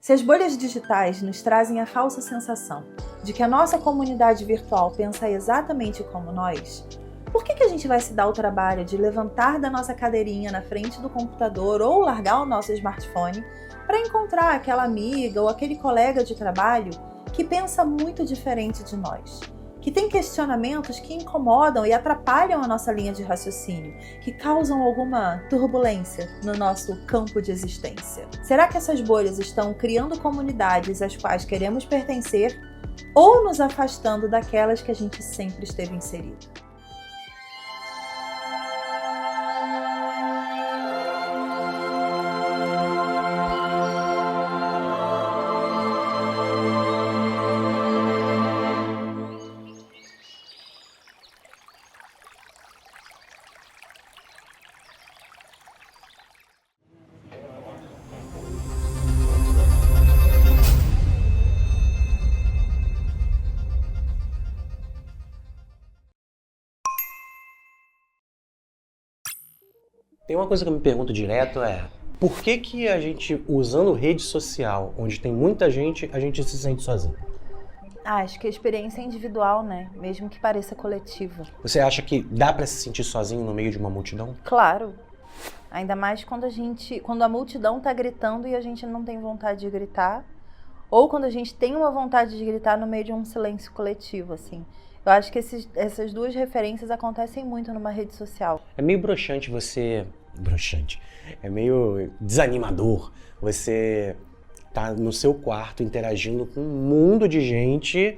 Se as bolhas digitais nos trazem a falsa sensação de que a nossa comunidade virtual pensa exatamente como nós, por que a gente vai se dar o trabalho de levantar da nossa cadeirinha na frente do computador ou largar o nosso smartphone para encontrar aquela amiga ou aquele colega de trabalho que pensa muito diferente de nós? Que tem questionamentos que incomodam e atrapalham a nossa linha de raciocínio, que causam alguma turbulência no nosso campo de existência. Será que essas bolhas estão criando comunidades às quais queremos pertencer ou nos afastando daquelas que a gente sempre esteve inserido? Tem uma coisa que eu me pergunto direto por que a gente, usando rede social, onde tem muita gente, a gente se sente sozinho? Acho que a experiência é individual, né? Mesmo que pareça coletiva. Você acha que dá pra se sentir sozinho no meio de uma multidão? Claro. Ainda mais quando a multidão tá gritando e a gente não tem vontade de gritar. Ou quando a gente tem uma vontade de gritar no meio de um silêncio coletivo, assim. Eu acho que essas duas referências acontecem muito numa rede social. É meio broxante é meio desanimador você tá no seu quarto interagindo com um mundo de gente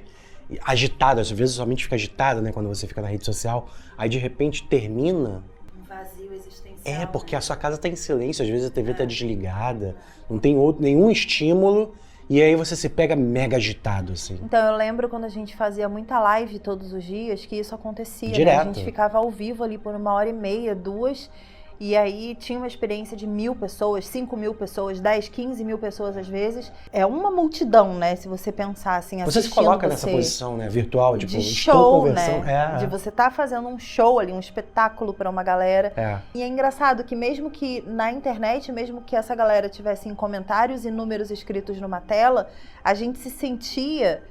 agitada. Às vezes sua mente fica agitada, né, quando você fica na rede social. Aí de repente termina... Um vazio existencial. Porque a sua casa tá em silêncio, às vezes a TV tá desligada, não tem nenhum estímulo. E aí você se pega mega agitado, assim. Então, eu lembro quando a gente fazia muita live todos os dias, que isso acontecia, direto. Né? A gente ficava ao vivo ali por 1h30, 2, e aí tinha uma experiência de 1.000 pessoas, 5.000 pessoas, 10, 15 mil pessoas às vezes. É uma multidão, né? Se você pensar assim, você se coloca nessa posição, né? Virtual, de tipo, show, estou conversando. Né? De você estar fazendo um show ali, um espetáculo para uma galera. E é engraçado que mesmo que na internet, mesmo que essa galera tivesse em comentários e números escritos numa tela, a gente se sentia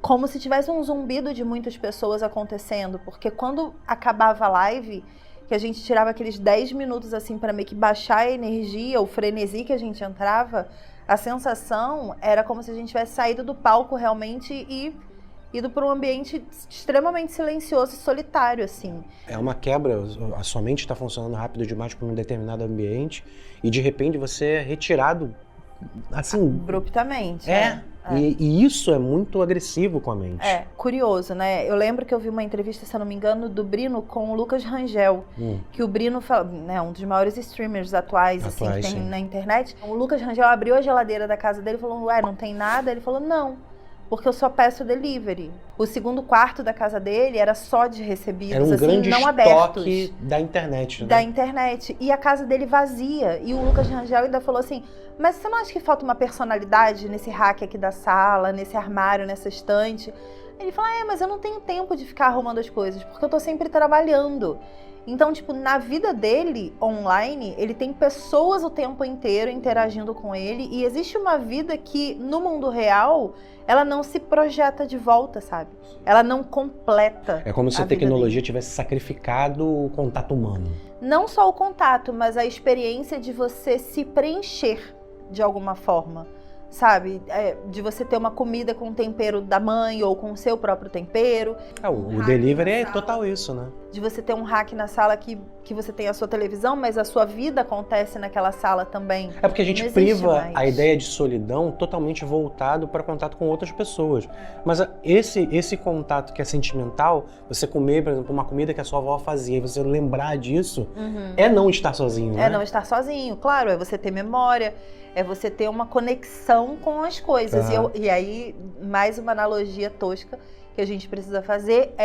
como se tivesse um zumbido de muitas pessoas acontecendo, porque quando acabava a live, que a gente tirava aqueles 10 minutos assim para meio que baixar a energia, o frenesi que a gente entrava, a sensação era como se a gente tivesse saído do palco realmente e ido para um ambiente extremamente silencioso e solitário, assim. É uma quebra, a sua mente está funcionando rápido demais para um determinado ambiente e de repente você é retirado, assim... abruptamente. E isso é muito agressivo com a mente. Curioso, né? Eu lembro que eu vi uma entrevista, se eu não me engano, do Brino com o Lucas Rangel, que o Brino, né, um dos maiores streamers atuais assim, que tem na internet. O Lucas Rangel abriu a geladeira da casa dele e falou, não tem nada? Ele falou, não, porque eu só peço delivery. O segundo quarto da casa dele era só de recebidos, era um assim, grande não abertos. Estoque da internet, né? Da internet. E a casa dele vazia. E o Lucas Rangel ainda falou assim, mas você não acha que falta uma personalidade nesse rack aqui da sala, nesse armário, nessa estante? Ele falou, mas eu não tenho tempo de ficar arrumando as coisas, porque eu tô sempre trabalhando. Então, tipo, na vida dele, online, ele tem pessoas o tempo inteiro interagindo com ele e existe uma vida que, no mundo real, ela não se projeta de volta, sabe? Ela não completa. É como se a tecnologia tivesse sacrificado o contato humano. Não só o contato, mas a experiência de você se preencher de alguma forma. Sabe, de você ter uma comida com tempero da mãe ou com o seu próprio tempero. O delivery é total isso, né? De você ter um hack na sala que você tem a sua televisão, mas a sua vida acontece naquela sala também. É porque a gente priva a ideia de solidão totalmente voltado para contato com outras pessoas. Mas esse contato que é sentimental, você comer, por exemplo, uma comida que a sua avó fazia e você lembrar disso, é não estar sozinho, né? É não estar sozinho, claro, é você ter memória, é você ter uma conexão com as coisas. E aí, mais uma analogia tosca que a gente precisa fazer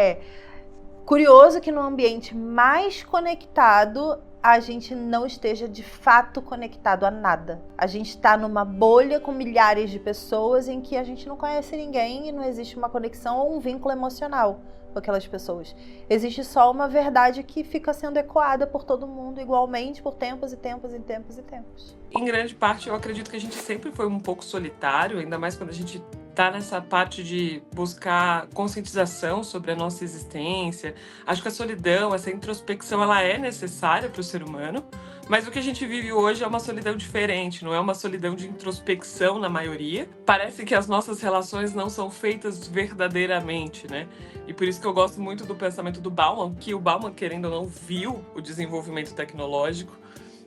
curioso que no ambiente mais conectado, a gente não esteja de fato conectado a nada. A gente está numa bolha com milhares de pessoas em que a gente não conhece ninguém e não existe uma conexão ou um vínculo emocional com aquelas pessoas. Existe só uma verdade que fica sendo ecoada por todo mundo igualmente por tempos e tempos e tempos e tempos. Em grande parte, eu acredito que a gente sempre foi um pouco solitário, ainda mais quando a gente tá nessa parte de buscar conscientização sobre a nossa existência. Acho que a solidão, essa introspecção, ela é necessária para o ser humano, mas o que a gente vive hoje é uma solidão diferente, não é uma solidão de introspecção na maioria. Parece que as nossas relações não são feitas verdadeiramente, né? E por isso que eu gosto muito do pensamento do Bauman, que o Bauman, querendo ou não, viu o desenvolvimento tecnológico.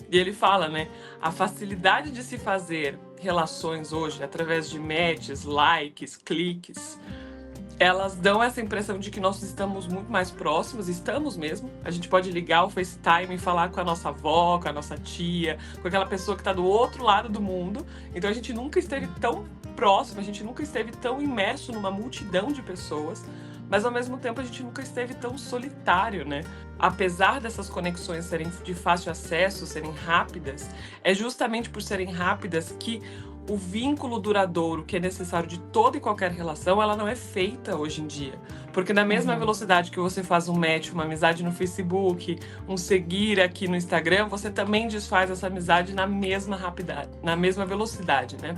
E ele fala, né, a facilidade de se fazer relações hoje, através de matches, likes, cliques, elas dão essa impressão de que nós estamos muito mais próximos, estamos mesmo. A gente pode ligar o FaceTime e falar com a nossa avó, com a nossa tia, com aquela pessoa que está do outro lado do mundo. Então a gente nunca esteve tão próximo, a gente nunca esteve tão imerso numa multidão de pessoas, mas ao mesmo tempo a gente nunca esteve tão solitário, né? Apesar dessas conexões serem de fácil acesso, serem rápidas, é justamente por serem rápidas que o vínculo duradouro que é necessário de toda e qualquer relação, ela não é feita hoje em dia. Porque na mesma velocidade que você faz um match, uma amizade no Facebook, um seguir aqui no Instagram, você também desfaz essa amizade na mesma rapidez, na mesma velocidade, né?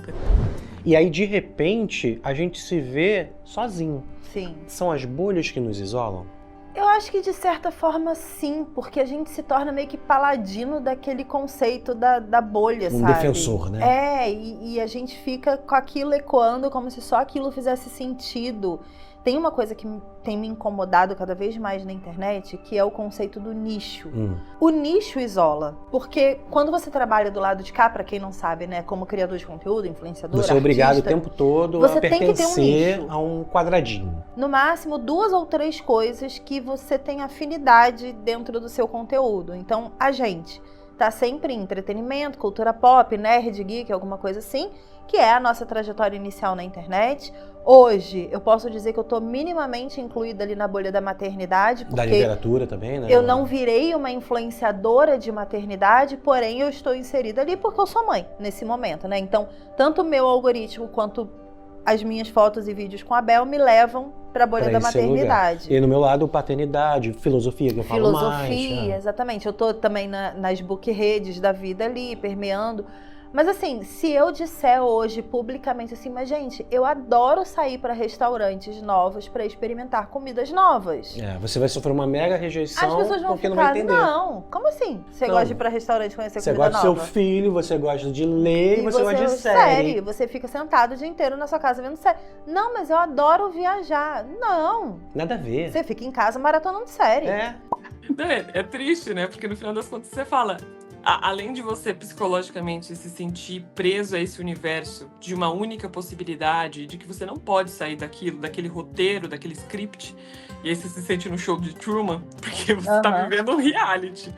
E aí, de repente, a gente se vê sozinho. Sim. São as bolhas que nos isolam? Eu acho que de certa forma sim, porque a gente se torna meio que paladino daquele conceito da bolha, Um sabe? defensor, né? E a gente fica com aquilo ecoando como se só aquilo fizesse sentido. Tem uma coisa que tem me incomodado cada vez mais na internet, que é o conceito do nicho. O nicho isola, porque quando você trabalha do lado de cá, pra quem não sabe, né, como criador de conteúdo, influenciador, Você é obrigado artista, o tempo todo você a tem que ter um pertencer nicho. a um quadradinho. No máximo 2 ou 3 coisas que você tem afinidade dentro do seu conteúdo. Então, a gente tá sempre em entretenimento, cultura pop, nerd, geek, alguma coisa assim, que é a nossa trajetória inicial na internet. Hoje, eu posso dizer que eu tô minimamente incluída ali na bolha da maternidade, Da porque literatura também, né? eu não virei uma influenciadora de maternidade, porém eu estou inserida ali porque eu sou mãe nesse momento, né? Então, tanto o meu algoritmo quanto as minhas fotos e vídeos com a Bel me levam para a bolha Pra da esse lugar. maternidade. E no meu lado, paternidade, filosofia, que eu falo mais. Filosofia, exatamente. Eu tô também nas book redes da vida ali, permeando. Mas assim, se eu disser hoje publicamente assim, mas gente, eu adoro sair para restaurantes novos para experimentar comidas novas. Você vai sofrer uma mega rejeição As pessoas vão porque ficar, não vai entender. não, como assim? Você Não. gosta de ir para restaurante conhecer Você comida gosta do nova? seu filho, você gosta de ler e você gosta de série. Você fica sentado o dia inteiro na sua casa vendo série. Não, mas eu adoro viajar. Não. Nada a ver. Você fica em casa maratonando série. Não, é triste, né? Porque no final das contas você fala, além de você psicologicamente se sentir preso a esse universo de uma única possibilidade, de que você não pode sair daquilo, daquele roteiro, daquele script, e aí você se sente no show de Truman, porque você tá vivendo um reality.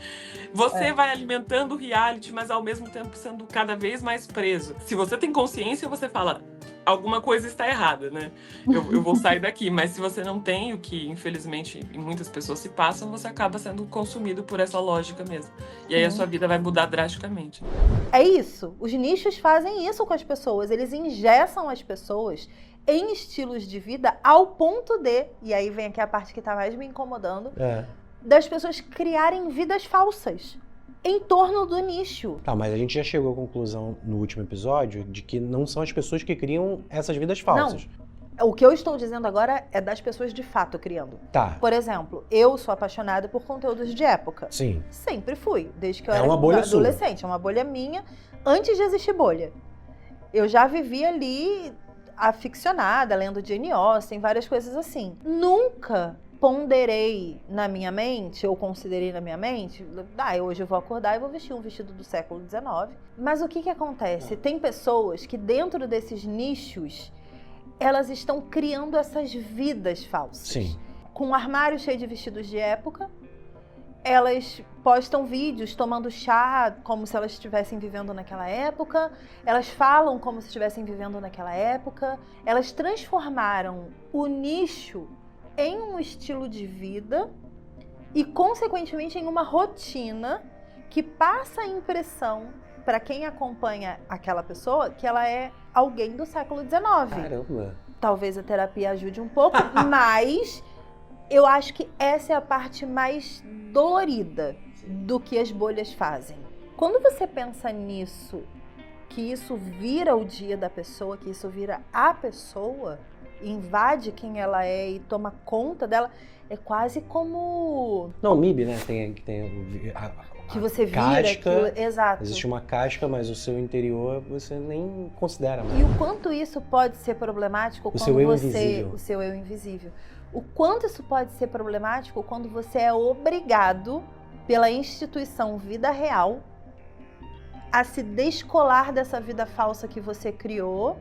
Você vai alimentando o reality, mas ao mesmo tempo sendo cada vez mais preso. Se você tem consciência, você fala, alguma coisa está errada, né? Eu vou sair daqui. Mas se você não tem, o que infelizmente em muitas pessoas se passam, você acaba sendo consumido por essa lógica mesmo. E aí a sua vida vai mudar drasticamente. É isso. Os nichos fazem isso com as pessoas. Eles engessam as pessoas em estilos de vida ao ponto de, e aí vem aqui a parte que tá mais me incomodando, das pessoas criarem vidas falsas em torno do nicho. Tá, mas a gente já chegou à conclusão no último episódio de que não são as pessoas que criam essas vidas falsas. Não. O que eu estou dizendo agora é das pessoas de fato criando. Tá. Por exemplo, eu sou apaixonada por conteúdos de época. Sim. Sempre fui, desde que eu É era uma bolha adolescente. sua. É uma bolha minha, antes de existir bolha. Eu já vivi ali aficionada, lendo Jane Austen, várias coisas assim. Nunca ponderei na minha mente, ou considerei na minha mente, hoje eu vou acordar e vou vestir um vestido do século XIX. Mas o que acontece? Tem pessoas que dentro desses nichos, elas estão criando essas vidas falsas. Sim. Com um armário cheio de vestidos de época, elas postam vídeos tomando chá como se elas estivessem vivendo naquela época, elas falam como se estivessem vivendo naquela época, elas transformaram o nicho em um estilo de vida e, consequentemente, em uma rotina que passa a impressão para quem acompanha aquela pessoa que ela é alguém do século XIX. Caramba. Talvez a terapia ajude um pouco, mas eu acho que essa é a parte mais dolorida do que as bolhas fazem. Quando você pensa nisso, que isso vira o dia da pessoa, que isso vira a pessoa, invade quem ela é e toma conta dela, é quase como... Não, o MIB, né? Tem que você vira casca, aquilo. Exato. existe uma casca, mas o seu interior você nem considera mais. E o quanto isso pode ser problemático quando seu eu você... invisível. O seu eu invisível. O quanto isso pode ser problemático quando você é obrigado pela instituição vida real a se descolar dessa vida falsa que você criou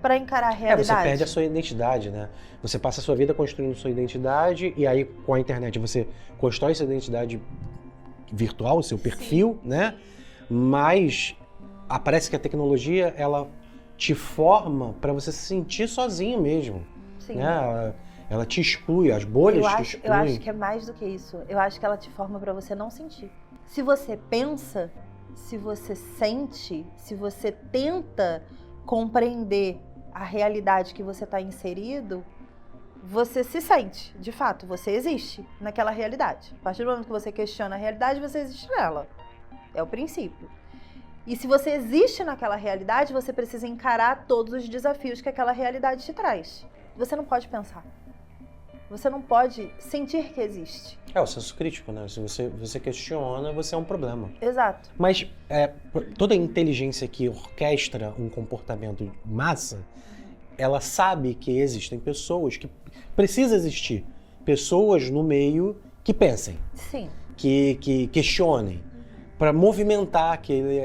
para encarar a realidade. Você perde a sua identidade, né? Você passa a sua vida construindo sua identidade e aí com a internet você constrói sua identidade virtual, o seu perfil, né? Mas parece que a tecnologia, ela te forma para você se sentir sozinho mesmo. Sim. Né? Ela te exclui, as bolhas te excluem. Eu acho que é mais do que isso. Eu acho que ela te forma para você não sentir. Se você pensa, se você sente, se você tenta compreender a realidade que você está inserido, você se sente, de fato, você existe naquela realidade. A partir do momento que você questiona a realidade, você existe nela. É o princípio. E se você existe naquela realidade, você precisa encarar todos os desafios que aquela realidade te traz. Você não pode pensar. Você não pode sentir que existe. É o senso crítico, né? Se você questiona, você é um problema. Exato. Mas toda inteligência que orquestra um comportamento massa, ela sabe que existem pessoas que precisa existir. Pessoas no meio que pensem. Sim. Que questionem. Para movimentar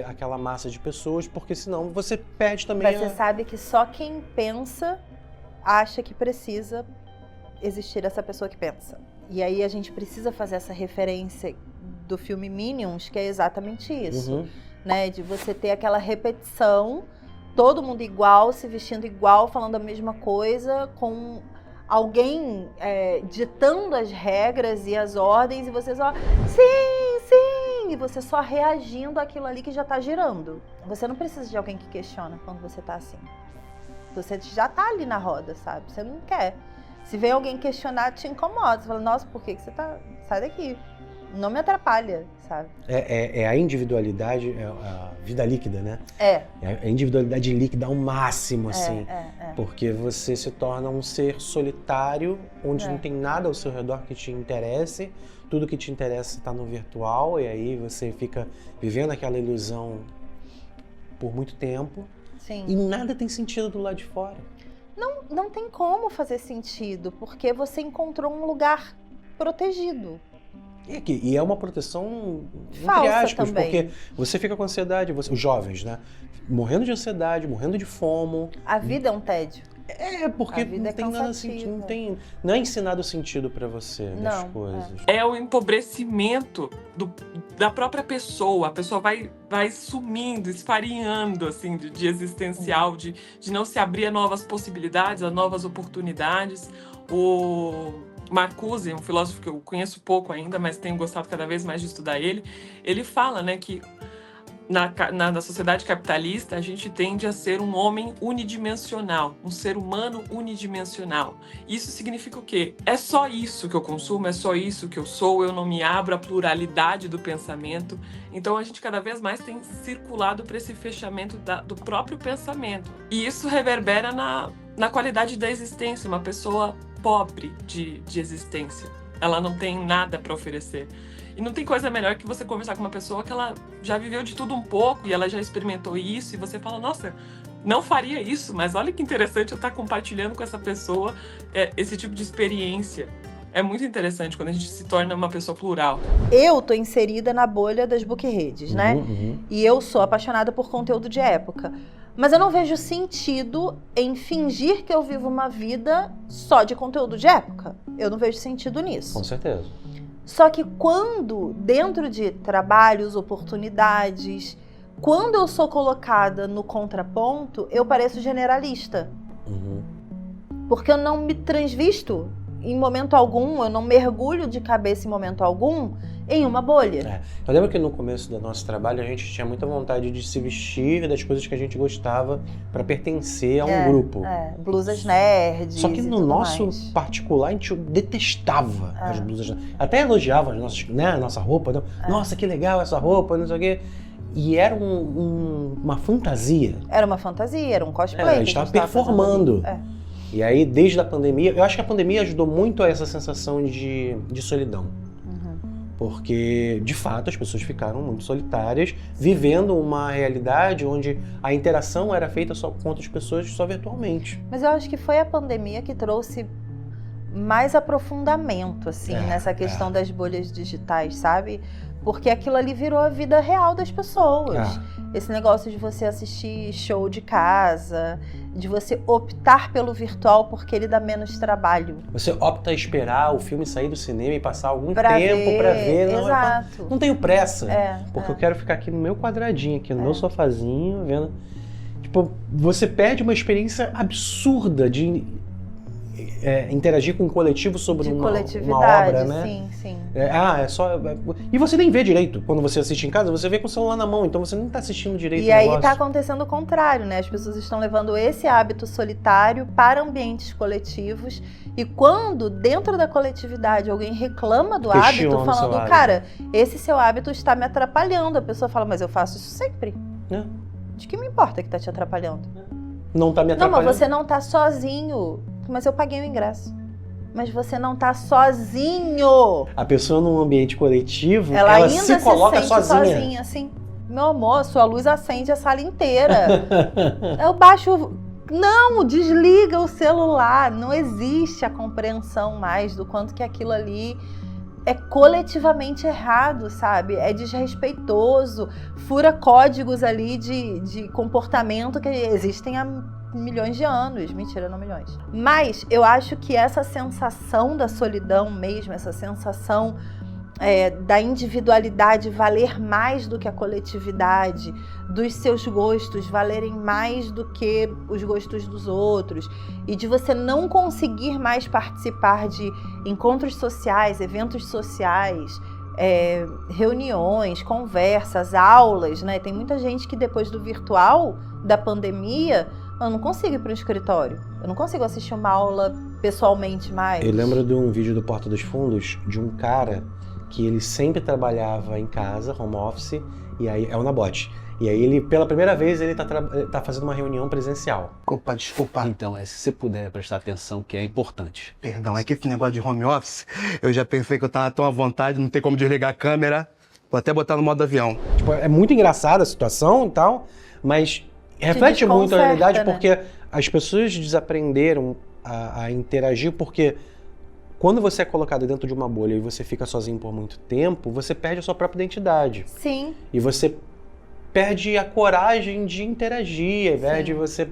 aquela massa de pessoas, porque senão você perde também. Você sabe que só quem pensa acha que precisa existir essa pessoa que pensa. E aí a gente precisa fazer essa referência do filme Minions, que é exatamente isso. Né? De você ter aquela repetição, todo mundo igual, se vestindo igual, falando a mesma coisa, com alguém ditando as regras e as ordens, e você só, sim, sim, e você só reagindo àquilo ali que já tá girando. Você não precisa de alguém que questiona quando você tá assim. Você já tá ali na roda, sabe? Você não quer. Se vem alguém questionar, te incomoda. Você fala, nossa, por que você tá... Sai daqui. Não me atrapalha, sabe? É a individualidade, é a vida líquida, né? É a individualidade líquida ao máximo, assim. É. Porque você se torna um ser solitário, onde não tem nada ao seu redor que te interesse. Tudo que te interessa está no virtual, e aí você fica vivendo aquela ilusão por muito tempo. Sim. E nada tem sentido do lado de fora. Não tem como fazer sentido, porque você encontrou um lugar protegido. E é uma proteção, falsa entre aspas, também. porque você fica com ansiedade, os jovens, né? Morrendo de ansiedade, morrendo de fomo. A vida é um tédio. Porque A vida não é tem nada sentido, não é ensinado sentido pra você das coisas. É o empobrecimento da própria pessoa. A pessoa vai sumindo, esfarinhando, assim, de existencial, de não se abrir a novas possibilidades, a novas oportunidades. O Marcuse, um filósofo que eu conheço pouco ainda, mas tenho gostado cada vez mais de estudar ele fala, né, que na sociedade capitalista, a gente tende a ser um homem unidimensional, um ser humano unidimensional. Isso significa o quê? É só isso que eu consumo, é só isso que eu sou, eu não me abro à pluralidade do pensamento. Então a gente cada vez mais tem circulado para esse fechamento do próprio pensamento. E isso reverbera na qualidade da existência, uma pessoa pobre de existência. Ela não tem nada para oferecer. E não tem coisa melhor que você conversar com uma pessoa que ela já viveu de tudo um pouco e ela já experimentou isso, e você fala, nossa, não faria isso, mas olha que interessante eu estar compartilhando com essa pessoa esse tipo de experiência. É muito interessante quando a gente se torna uma pessoa plural. Eu tô inserida na bolha das bookredes, né? E eu sou apaixonada por conteúdo de época. Mas eu não vejo sentido em fingir que eu vivo uma vida só de conteúdo de época. Eu não vejo sentido nisso. Com certeza. Só que quando, dentro de trabalhos, oportunidades, quando eu sou colocada no contraponto, eu pareço generalista. Porque eu não me transvisto em momento algum, eu não mergulho de cabeça em momento algum em uma bolha. É. Eu lembro que no começo do nosso trabalho a gente tinha muita vontade de se vestir das coisas que a gente gostava para pertencer a um grupo. Blusas nerds. Só que no nosso mais. particular a gente detestava as blusas. Até elogiava as nossas, né, a nossa roupa. Então, nossa, que legal essa roupa, não sei o quê. E era uma fantasia. Era uma fantasia, era um cosplay. A gente estava performando. E aí, desde a pandemia, eu acho que a pandemia ajudou muito a essa sensação de solidão. Porque, de fato, as pessoas ficaram muito solitárias, vivendo uma realidade onde a interação era feita só com outras pessoas, só virtualmente. Mas eu acho que foi a pandemia que trouxe mais aprofundamento, assim, nessa questão das bolhas digitais, sabe? Porque aquilo ali virou a vida real das pessoas. Esse negócio de você assistir show de casa, de você optar pelo virtual porque ele dá menos trabalho. Você opta a esperar o filme sair do cinema e passar algum tempo ver, pra ver. Exato. Não tenho pressa, porque eu quero ficar aqui no meu quadradinho, aqui no meu sofazinho, vendo. Tipo, você perde uma experiência absurda de interagir com um coletivo sobre uma obra, né? Sim. E você nem vê direito. Quando você assiste em casa, você vê com o celular na mão, então você não tá assistindo direito o negócio. E aí tá acontecendo o contrário, né? As pessoas estão levando esse hábito solitário para ambientes coletivos e quando, dentro da coletividade, alguém reclama do hábito, falando, cara, esse seu hábito está me atrapalhando. A pessoa fala, mas eu faço isso sempre. De que me importa que tá te atrapalhando? Não tá me atrapalhando. Não, mas você não tá sozinho. Mas eu paguei o ingresso. Mas você não tá sozinho. A pessoa num ambiente coletivo, ela ainda se coloca sozinha, assim. Meu amor, sua luz acende a sala inteira. Eu baixo... Não, desliga o celular. Não existe a compreensão mais do quanto que aquilo ali é coletivamente errado, sabe? É desrespeitoso, fura códigos ali de comportamento que existem há milhões de anos. Mentira, não milhões. Mas eu acho que essa sensação da solidão mesmo, essa sensação da individualidade valer mais do que a coletividade, dos seus gostos valerem mais do que os gostos dos outros, e de você não conseguir mais participar de encontros sociais, eventos sociais, reuniões, conversas, aulas, né? Tem muita gente que depois do virtual, da pandemia, eu não consigo ir para o escritório, eu não consigo assistir uma aula pessoalmente mais. Eu lembro de um vídeo do Porta dos Fundos, de um cara que ele sempre trabalhava em casa, home office, e aí é o Nabote. E aí ele, pela primeira vez, ele tá fazendo uma reunião presencial. Opa, desculpa. Então, se você puder prestar atenção, que é importante. Perdão, é que esse negócio de home office, eu já pensei que eu tava tão à vontade, não tem como desligar a câmera, vou até botar no modo avião. Tipo, é muito engraçada a situação e tal, mas reflete muito a realidade, né? Porque as pessoas desaprenderam a interagir, porque quando você é colocado dentro de uma bolha e você fica sozinho por muito tempo, você perde a sua própria identidade. Sim. E você perde a coragem de interagir, ao invés de você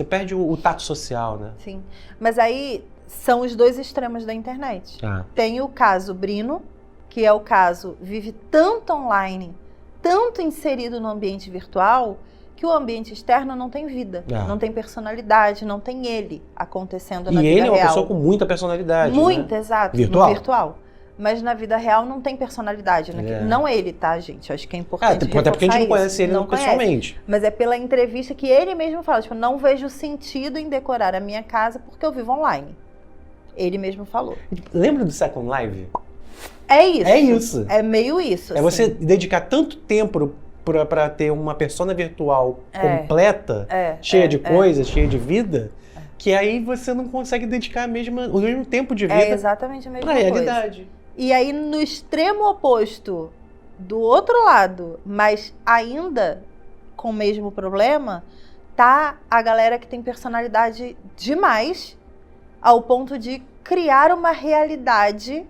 perde o tato social, né? Sim. Mas aí são os dois extremos da internet. Tem o caso Brino, que é o caso vive tanto online, tanto inserido no ambiente virtual, que o ambiente externo não tem vida, não tem personalidade, não tem ele acontecendo na vida real. E ele é uma pessoa com muita personalidade, Muita, né? exato. Virtual? No virtual. Mas na vida real não tem personalidade. Não ele, tá, gente? Acho que é importante até porque a gente não conhece ele pessoalmente. Mas é pela entrevista que ele mesmo fala, tipo, não vejo sentido em decorar a minha casa porque eu vivo online. Ele mesmo falou. Lembra do Second Life? É isso. É isso. É meio isso, É você dedicar tanto tempo para ter uma persona virtual completa, cheia de coisas, cheia de vida, que aí você não consegue dedicar o mesmo tempo de vida. É exatamente a mesma coisa. Realidade. E aí, no extremo oposto, do outro lado, mas ainda com o mesmo problema, tá a galera que tem personalidade demais, ao ponto de criar uma realidade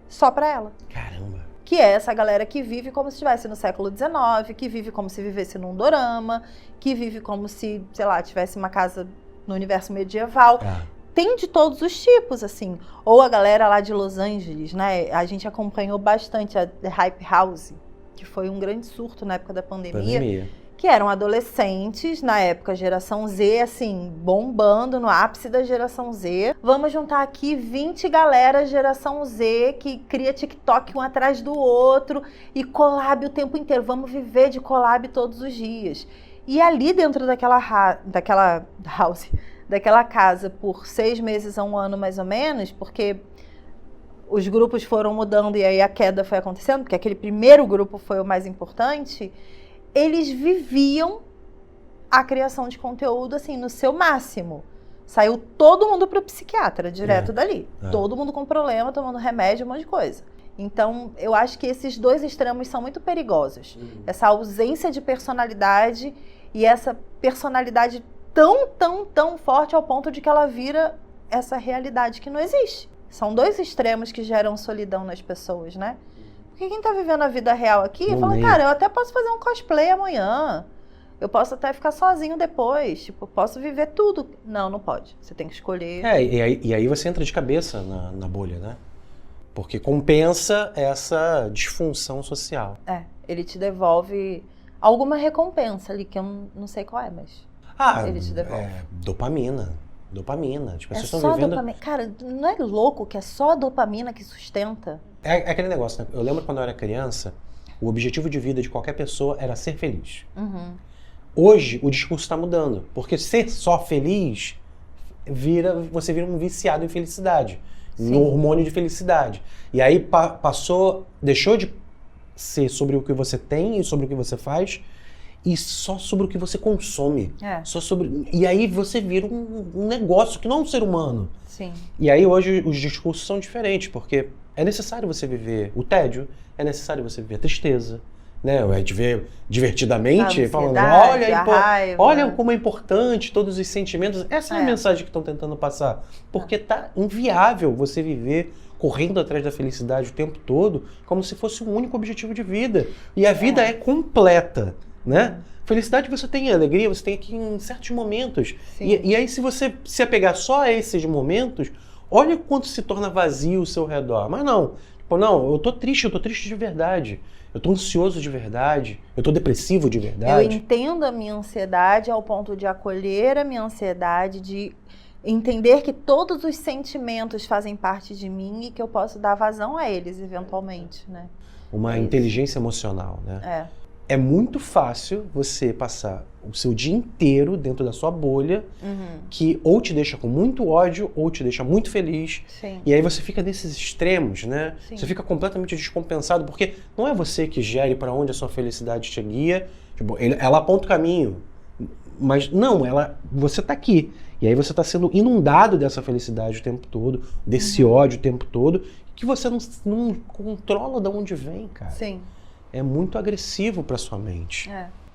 só pra ela. Caramba. Que é essa galera que vive como se estivesse no século XIX, que vive como se vivesse num dorama, que vive como se, sei lá, tivesse uma casa no universo medieval. Tem de todos os tipos, assim. Ou a galera lá de Los Angeles, né? A gente acompanhou bastante a The Hype House, que foi um grande surto na época da pandemia. que eram adolescentes, na época geração Z, assim, bombando no ápice da geração Z. Vamos juntar aqui 20 galera geração Z que cria TikTok um atrás do outro e collab o tempo inteiro. Vamos viver de collab todos os dias. E ali dentro daquela casa por 6 meses a 1 ano mais ou menos, porque os grupos foram mudando e aí a queda foi acontecendo, porque aquele primeiro grupo foi o mais importante, eles viviam a criação de conteúdo assim no seu máximo. Saiu todo mundo para o psiquiatra direto dali. Todo mundo com problema, tomando remédio, um monte de coisa. Então, eu acho que esses dois extremos são muito perigosos. Essa ausência de personalidade e essa personalidade tão forte ao ponto de que ela vira essa realidade que não existe. São dois extremos que geram solidão nas pessoas, né? Porque quem tá vivendo a vida real aqui, fala, cara, eu até posso fazer um cosplay amanhã. Eu posso até ficar sozinho depois. Tipo, posso viver tudo. Não pode. Você tem que escolher. E aí você entra de cabeça na bolha, né? Porque compensa essa disfunção social. Ele te devolve alguma recompensa ali, que eu não sei qual é, mas ele te devolve. Dopamina. Tipo, vocês estão só vivendo... dopamina. Cara, não é louco que é só a dopamina que sustenta? É aquele negócio, né? Eu lembro quando eu era criança, o objetivo de vida de qualquer pessoa era ser feliz. Hoje, o discurso está mudando. Porque ser só feliz, você vira um viciado em felicidade. No hormônio de felicidade. E aí deixou de ser sobre o que você tem e sobre o que você faz, e só sobre o que você consome. E aí você vira um negócio que não é um ser humano. Sim. E aí hoje os discursos são diferentes, porque é necessário você viver o tédio, é necessário você viver a tristeza, né? Viver divertidamente, falando, olha como é importante todos os sentimentos. Essa é a mensagem que estão tentando passar. Porque tá inviável você viver correndo atrás da felicidade o tempo todo, como se fosse um único objetivo de vida. E a vida é completa, né? Felicidade você tem, alegria você tem aqui em certos momentos. E aí se você se apegar só a esses momentos, olha quanto se torna vazio o seu redor. Mas não, eu tô triste de verdade. Eu tô ansioso de verdade, eu tô depressivo de verdade. Eu entendo a minha ansiedade ao ponto de acolher a minha ansiedade, de entender que todos os sentimentos fazem parte de mim e que eu posso dar vazão a eles eventualmente, né? Uma inteligência emocional, né? É muito fácil você passar o seu dia inteiro dentro da sua bolha, que ou te deixa com muito ódio, ou te deixa muito feliz. Sim. E aí você fica nesses extremos, né? Sim. Você fica completamente descompensado, porque não é você que gere para onde a sua felicidade te guia. Tipo, ela aponta o caminho, mas não, você tá aqui. E aí você está sendo inundado dessa felicidade o tempo todo, desse ódio o tempo todo, que você não controla de onde vem, cara. Sim. É muito agressivo para sua mente.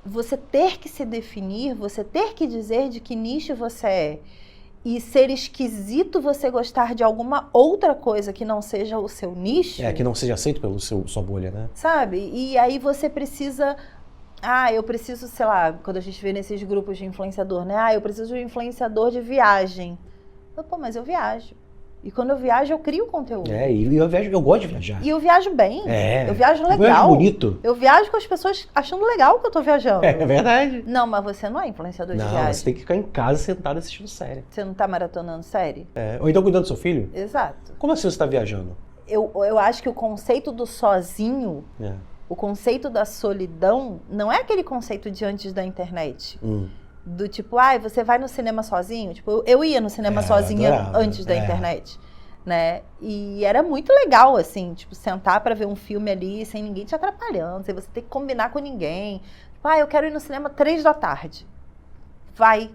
Você ter que se definir, você ter que dizer de que nicho você é, e ser esquisito você gostar de alguma outra coisa que não seja o seu nicho. Que não seja aceito pela sua bolha, né? Sabe? E aí você precisa... eu preciso, sei lá, quando a gente vê nesses grupos de influenciador, né? Eu preciso de um influenciador de viagem. Mas eu viajo. E quando eu viajo, eu crio conteúdo. E eu gosto de viajar. E eu viajo bem. Eu viajo legal. Eu viajo bonito. Eu viajo com as pessoas achando legal que eu tô viajando. É verdade. Não, mas você não é influenciador de viagem. Não, você tem que ficar em casa sentado assistindo série. Você não tá maratonando série? Ou então cuidando do seu filho? Exato. Como assim você tá viajando? Eu acho que o conceito do sozinho, o conceito da solidão, não é aquele conceito de antes da internet. Do tipo, você vai no cinema sozinho? Tipo, eu ia no cinema sozinha antes da internet, né? E era muito legal, assim, tipo, sentar pra ver um filme ali sem ninguém te atrapalhando, sem você ter que combinar com ninguém. Tipo, eu quero ir no cinema 3 da tarde. Vai.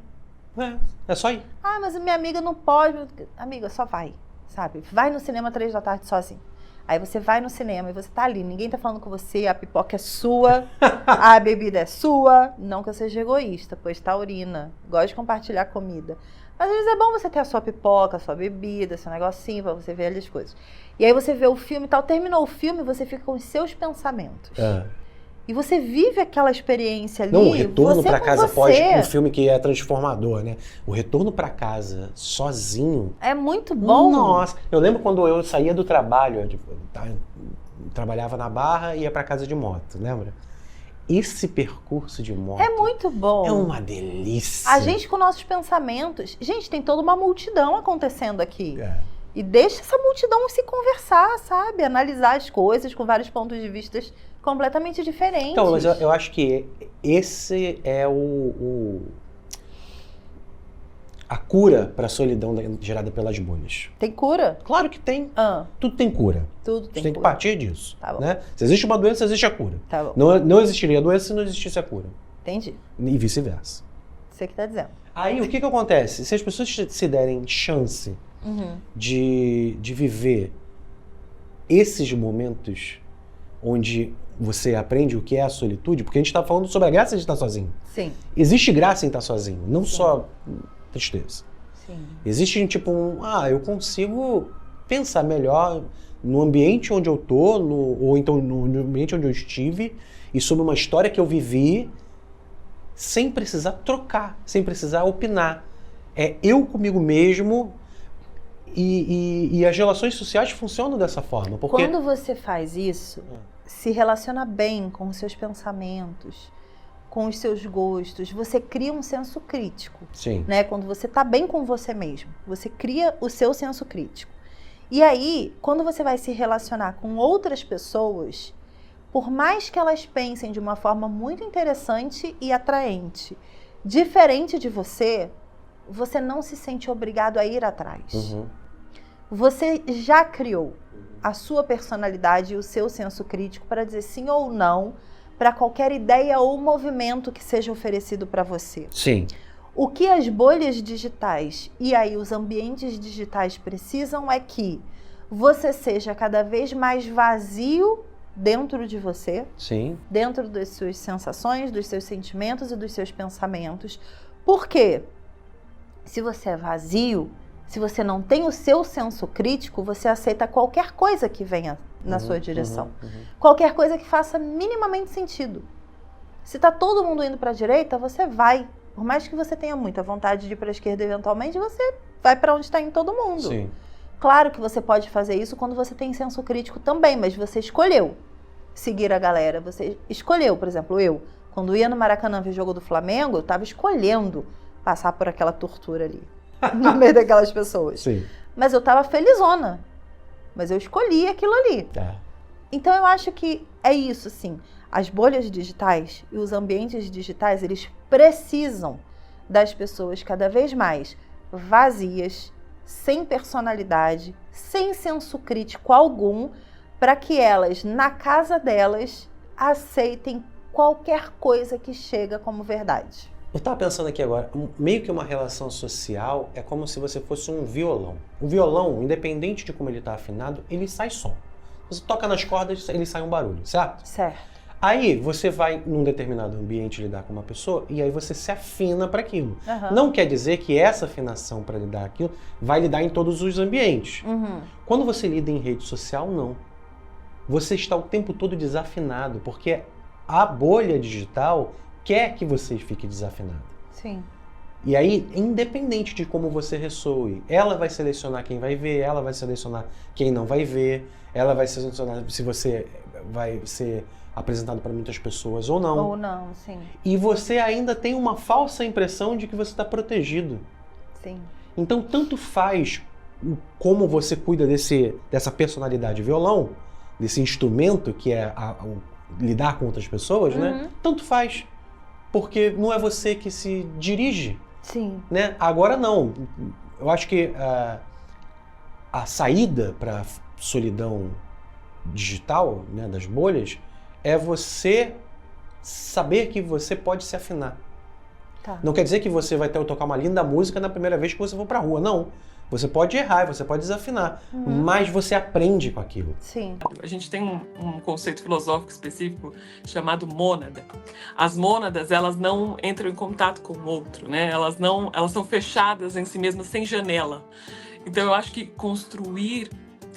É só ir. Mas minha amiga não pode. Amiga, só vai, sabe? Vai no cinema 3 da tarde sozinho. Aí você vai no cinema e você tá ali, ninguém tá falando com você, a pipoca é sua, a bebida é sua. Não que eu seja egoísta, pois taurina, gosto de compartilhar comida. Mas às vezes é bom você ter a sua pipoca, a sua bebida, seu negocinho, pra você ver ali as coisas. E aí você vê o filme e tal, terminou o filme, você fica com os seus pensamentos. E você vive aquela experiência ali. Não, o retorno pra casa após um filme que é transformador, né? O retorno pra casa sozinho. É muito bom. Nossa, eu lembro quando eu saía do trabalho, eu trabalhava na Barra e ia pra casa de moto, lembra? esse percurso de moto É muito bom. é uma delícia. A gente com nossos pensamentos. Gente, tem toda uma multidão acontecendo aqui. É. E deixa essa multidão se conversar, sabe? Analisar as coisas com vários pontos de vista completamente diferentes. Então, mas eu acho que esse é a cura para a solidão gerada pelas bolhas. Tem cura? Claro que tem. Ah, Tudo tem cura. tudo Você tem tem que cura. partir disso. Tá bom. Né? Se existe uma doença, existe a cura. Tá bom, Não existiria a doença se não existisse a cura. entendi. E vice-versa. Você que tá dizendo. Aí, o que acontece? Se as pessoas se derem chance Uhum. de viver esses momentos onde você aprende o que é a solitude, porque a gente está falando sobre a graça de estar sozinho. Sim, Existe graça em estar sozinho, não só tristeza. sim. Existe tipo eu consigo pensar melhor no ambiente onde eu tô, ou então no ambiente onde eu estive, e sobre uma história que eu vivi, sem precisar trocar, sem precisar opinar. É eu comigo mesmo, e as relações sociais funcionam dessa forma. Porque Quando você faz isso, se relaciona bem com os seus pensamentos, com os seus gostos, você cria um senso crítico, Sim. né? Quando você tá bem com você mesmo, você cria o seu senso crítico. E aí, quando você vai se relacionar com outras pessoas, por mais que elas pensem de uma forma muito interessante e atraente, diferente de você, você não se sente obrigado a ir atrás. Uhum. Você já criou a sua personalidade e o seu senso crítico para dizer sim ou não para qualquer ideia ou movimento que seja oferecido para você. Sim. O que as bolhas digitais e aí os ambientes digitais precisam é que você seja cada vez mais vazio dentro de você, Sim. dentro das suas sensações, dos seus sentimentos e dos seus pensamentos. Por quê? Se você é vazio, se você não tem o seu senso crítico, você aceita qualquer coisa que venha na sua direção. Qualquer coisa que faça minimamente sentido. Se tá todo mundo indo para a direita, você vai. Por mais que você tenha muita vontade de ir para a esquerda eventualmente, você vai para onde está indo todo mundo. Sim. Claro que você pode fazer isso quando você tem senso crítico também, mas você escolheu seguir a galera. Você escolheu, por exemplo, eu, quando ia no Maracanã ver jogo do Flamengo, eu estava escolhendo passar por aquela tortura ali, no meio daquelas pessoas. Sim. Mas eu estava felizona. Mas eu escolhi aquilo ali. É. Então eu acho que é isso, sim. As bolhas digitais e os ambientes digitais, eles precisam das pessoas cada vez mais vazias, sem personalidade, sem senso crítico algum, para que elas, na casa delas, aceitem qualquer coisa que chega como verdade. Eu estava pensando aqui agora, meio que uma relação social é como se você fosse um violão. O violão, independente de como ele está afinado, ele sai som. Você toca nas cordas, ele sai um barulho, certo? Certo. Aí você vai num determinado ambiente lidar com uma pessoa e aí você se afina para aquilo. Aham. Não quer dizer que essa afinação para lidar com aquilo vai lidar em todos os ambientes. Uhum. Quando você lida em rede social, não. Você está o tempo todo desafinado, porque a bolha digital quer que você fique desafinado. Sim. E aí, independente de como você ressoe, ela vai selecionar quem vai ver, ela vai selecionar quem não vai ver, ela vai selecionar se você vai ser apresentado para muitas pessoas ou não. Ou não, sim. E você ainda tem uma falsa impressão de que você está protegido. Sim. Então, tanto faz como você cuida dessa personalidade violão, desse instrumento que é lidar com outras pessoas, né? Tanto faz. Porque não é você que se dirige, Sim. né? Agora não. Eu acho que a saída para a solidão digital, né, das bolhas, é você saber que você pode se afinar. Tá. Não quer dizer que você vai tocar uma linda música na primeira vez que você for pra rua, não. Você pode errar, você pode desafinar, mas você aprende com aquilo. Sim. A gente tem um conceito filosófico específico chamado mônada. As mônadas, elas não entram em contato com o outro, né? Elas são fechadas em si mesmas, sem janela. Então eu acho que construir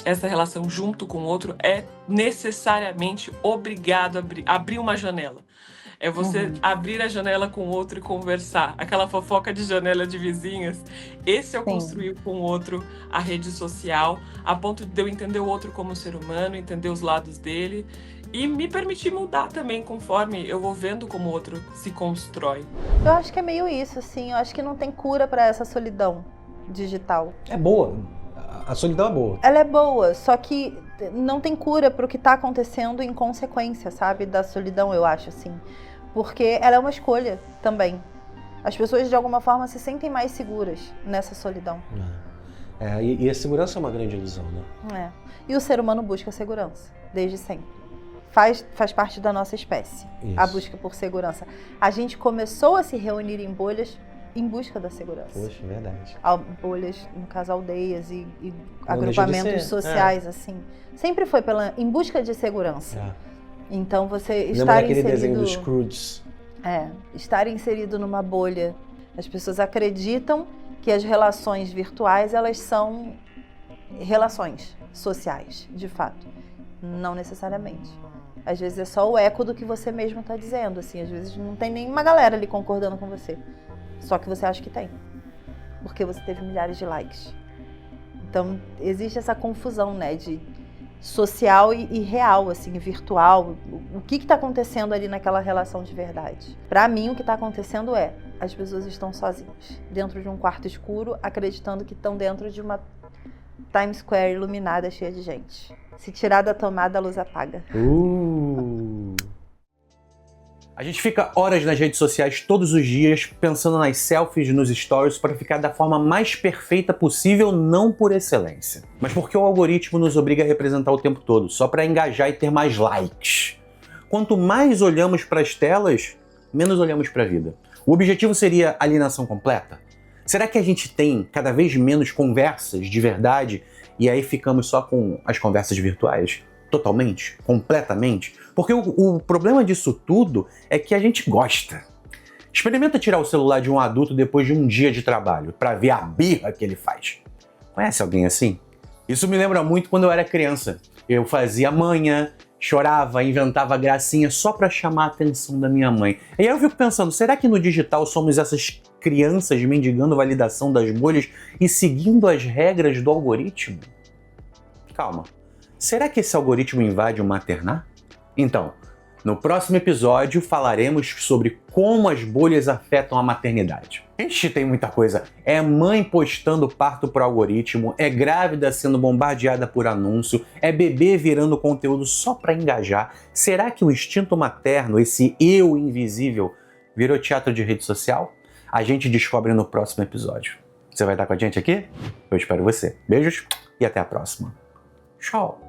essa relação junto com o outro é necessariamente obrigado a abrir uma janela. É você abrir a janela com o outro e conversar. Aquela fofoca de janela de vizinhas. Esse é o Sim. construir com o outro a rede social, a ponto de eu entender o outro como ser humano, entender os lados dele e me permitir mudar também conforme eu vou vendo como o outro se constrói. Eu acho que é meio isso, assim. Eu acho que não tem cura pra essa solidão digital. É boa. A solidão é boa. Ela é boa, só que não tem cura pro que tá acontecendo em consequência, sabe? Da solidão, eu acho, assim. Porque ela é uma escolha também. As pessoas, de alguma forma, se sentem mais seguras nessa solidão. E a segurança é uma grande ilusão, né? E o ser humano busca segurança, desde sempre. Faz parte da nossa espécie, Isso. a busca por segurança. A gente começou a se reunir em bolhas em busca da segurança. Poxa, é verdade. Bolhas, no caso, aldeias e Não agrupamentos deixa de ser, sociais, assim. Sempre foi em busca de segurança. Então, você Lembra estar daquele desenho inserido... dos Scrooges? Estar inserido numa bolha. As pessoas acreditam que as relações virtuais, elas são relações sociais, de fato. Não necessariamente. Às vezes é só o eco do que você mesmo está dizendo, assim. Às vezes não tem nenhuma galera ali concordando com você. Só que você acha que tem. Porque você teve milhares de likes. Então, existe essa confusão, né? De social e real, assim, virtual. O que está acontecendo ali naquela relação de verdade? Para mim, o que está acontecendo é... as pessoas estão sozinhas. Dentro de um quarto escuro, acreditando que estão dentro de uma Times Square iluminada, cheia de gente. Se tirar da tomada, a luz apaga. A gente fica horas nas redes sociais todos os dias pensando nas selfies, nos stories para ficar da forma mais perfeita possível, não por excelência, mas porque o algoritmo nos obriga a representar o tempo todo, só para engajar e ter mais likes. Quanto mais olhamos para as telas, menos olhamos para a vida. O objetivo seria alienação completa? Será que a gente tem cada vez menos conversas de verdade e aí ficamos só com as conversas virtuais? Totalmente? Completamente? Porque o problema disso tudo é que a gente gosta. Experimenta tirar o celular de um adulto depois de um dia de trabalho, para ver a birra que ele faz. Conhece alguém assim? Isso me lembra muito quando eu era criança. Eu fazia manha, chorava, inventava gracinha só para chamar a atenção da minha mãe. E aí eu fico pensando, será que no digital somos essas crianças mendigando validação das bolhas e seguindo as regras do algoritmo? Calma. Será que esse algoritmo invade o maternar? Então, no próximo episódio falaremos sobre como as bolhas afetam a maternidade. Ixi, tem muita coisa. É mãe postando parto por algoritmo, é grávida sendo bombardeada por anúncio, é bebê virando conteúdo só para engajar. Será que o instinto materno, esse eu invisível, virou teatro de rede social? A gente descobre no próximo episódio. Você vai estar com a gente aqui? Eu espero você. Beijos e até a próxima. Tchau!